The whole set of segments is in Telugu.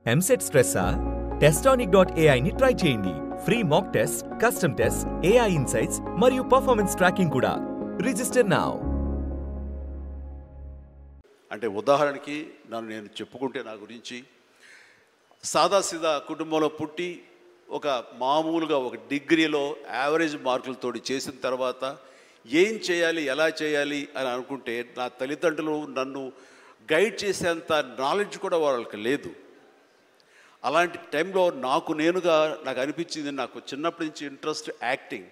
ఎంసెట్ స్ట్రెస్సా? Testonic.ai ని ట్రై చేయండి. Free mock test, custom test, AI insights మరియు పర్ఫార్మెన్స్ ట్రాకింగ్ కూడా. Register now. అంటే ఉదాహరణకి నేను చెప్పుకుంటే నా గురించి సాదాసీదా కుటుంబంలో పుట్టి ఒక మామూలుగా ఒక డిగ్రీలో యావరేజ్ మార్కులతో చేసిన తర్వాత ఏం చేయాలి, ఎలా చేయాలి అని అనుకుంటే నా తల్లిదండ్రులు నన్ను గైడ్ చేసేంత నాలెడ్జ్ కూడా వాళ్ళకి లేదు. అలాంటి టైంలో నాకు అనిపించింది, నాకు చిన్నప్పటి నుంచి ఇంట్రెస్ట్ యాక్టింగ్.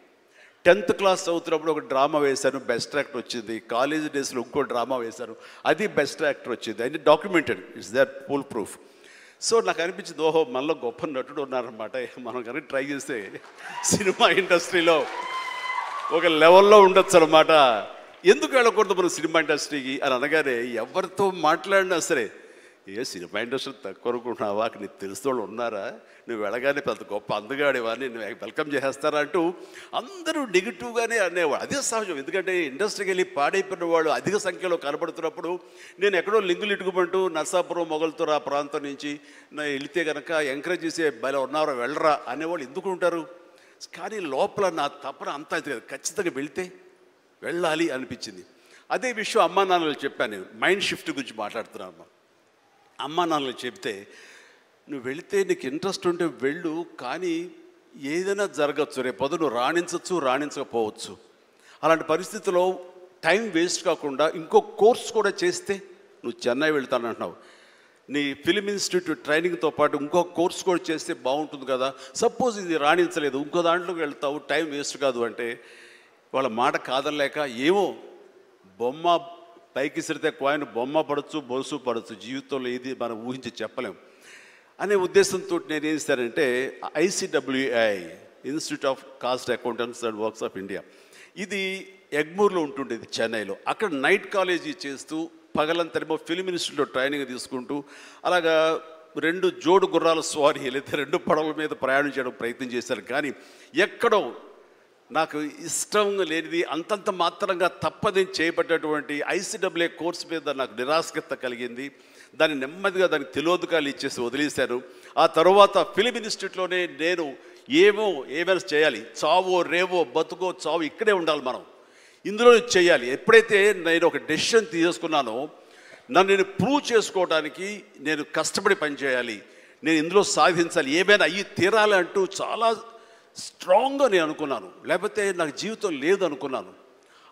10th క్లాస్ చదువుతున్నప్పుడు ఒక డ్రామా వేశాను, బెస్ట్ యాక్టర్ వచ్చింది. కాలేజ్ డేస్లో ఇంకో డ్రామా వేశాను, అది బెస్ట్ యాక్టర్ వచ్చింది. అది documented, it's that full proof. So నాకు అనిపించింది, ఓహో మనలో గొప్ప నటుడు ఉన్నారనమాట. మనం కనుక ట్రై చేస్తే సినిమా ఇండస్ట్రీలో ఒక లెవెల్లో ఉండొచ్చు అనమాట. ఎందుకు వెళ్ళకూడదు మనం సినిమా ఇండస్ట్రీకి అని అనగానే ఎవరితో మాట్లాడినా సరే, సినిమా ఇండస్ట్రీ తక్కువ అనుకుంటున్నావా, నీకు తెలిసిన వాళ్ళు ఉన్నారా, నువ్వు వెళ్ళగానే పెద్ద గొప్ప అందగాడేవా, నేను వెల్కమ్ చేసేస్తారా అంటూ అందరూ నెగిటివ్గానే అనేవాడు. అదే సహజం, ఎందుకంటే ఇండస్ట్రీకి వెళ్ళి పాడైపోయిన వాళ్ళు అధిక సంఖ్యలో కనబడుతున్నప్పుడు నేను ఎక్కడో లింగులు ఇటుకుమంటూ నర్సాపురం మొగల్తూరు ఆ ప్రాంతం నుంచి వెళితే కనుక ఎంకరేజ్ చేసే భలే ఉన్నారో వెళ్ళరా అనేవాళ్ళు ఎందుకు ఉంటారు. కానీ లోపల నా తపన అంతా ఖచ్చితంగా వెళితే వెళ్ళాలి అనిపించింది. అదే విషయం అమ్మా నాన్నలు చెప్పాను. నేను మైండ్ షిఫ్ట్ గురించి మాట్లాడుతున్నాను. అమ్మా నాన్నలు చెప్తే, నువ్వు వెళితే నీకు ఇంట్రెస్ట్ ఉంటే వెళ్ళు, కానీ ఏదైనా జరగచ్చు, రేపు నువ్వు రాణించవచ్చు, రాణించకపోవచ్చు. అలాంటి పరిస్థితుల్లో టైం వేస్ట్ కాకుండా ఇంకో కోర్స్ కూడా చేస్తే, నువ్వు చెన్నై వెళ్తానంటున్నావు, నీ ఫిలిం ఇన్స్టిట్యూట్ ట్రైనింగ్తో పాటు ఇంకో కోర్స్ కూడా చేస్తే బాగుంటుంది కదా. సపోజ్ ఇది రాణించలేదు, ఇంకో దాంట్లోకి వెళ్తావు, టైం వేస్ట్ కాదు అంటే వాళ్ళ మాట కాదనలేక, ఏమో బొమ్మ పైకి సిరితే కాయిన్ బొమ్మ పడవచ్చు, బొలుసు పడవచ్చు, జీవితంలో ఇది మనం ఊహించి చెప్పలేం అనే ఉద్దేశంతో నేను ఏం చేశానంటే, ICWI institute of cost accountants and works of India, ఇది ఎగ్మూర్లో ఉంటుండేది చెన్నైలో. అక్కడ నైట్ కాలేజీ చేస్తూ పగలంతరేమో ఫిలిం ఇన్స్టిట్యూట్లో ట్రైనింగ్ తీసుకుంటూ అలాగా 2 జోడు గుర్రాల స్వారీ లేదా 2 పడవల మీద ప్రయాణం చేయడం ప్రయత్నం చేశాను. కానీ ఎక్కడో నాకు ఇష్టం లేనిది, అంతంత మాత్రంగా తప్పదని చేపట్టేటువంటి ICWI కోర్సు మీద నాకు నిరాశక్త కలిగింది. దాన్ని నెమ్మదిగా దానికి తెలియదుకాలు ఇచ్చేసి వదిలేశాను. ఆ తర్వాత ఫిలిం ఇన్స్టిట్యూట్లోనే నేను ఏమైనా చేయాలి, చావో రేవో బతుకో చావు ఇక్కడే ఉండాలి, మనం ఇందులో చేయాలి. ఎప్పుడైతే నేను ఒక డెసిషన్ తీసుకున్నానో, నన్ను నేను ప్రూవ్ చేసుకోవడానికి నేను కష్టపడి పనిచేయాలి, నేను ఇందులో సాధించాలి, ఏమైనా అయ్యి తీరాలి అంటూ చాలా స్ట్రాంగ్గా నేను అనుకున్నాను. లేకపోతే నాకు జీవితం లేదు అనుకున్నాను.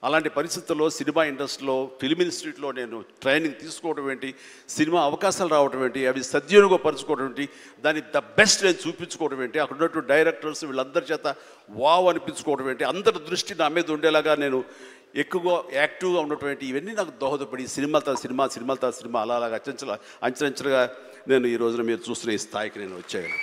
అలాంటి పరిస్థితుల్లో సినిమా ఇండస్ట్రీలో ఫిలిం ఇన్స్టిట్యూట్లో నేను ట్రైనింగ్ తీసుకోవడం ఏంటి, సినిమా అవకాశాలు రావడం ఏంటి, అవి సద్వినియోగపరచుకోవడం ఏంటి, దాన్ని ద బెస్ట్ నేను చూపించుకోవడం ఏంటి, అక్కడ ఉన్నటువంటి డైరెక్టర్స్ వీళ్ళందరి చేత వావ్ అనిపించుకోవడం ఏంటి, అందరి దృష్టి నా మీద ఉండేలాగా నేను ఎక్కువగా యాక్టివ్గా ఉన్నటువంటి ఇవన్నీ నాకు దోహదపడి సినిమా అలాగా అంచెలంచెలుగా నేను ఈ రోజున మీరు చూస్తున్న ఈ స్థాయికి నేను వచ్చాను.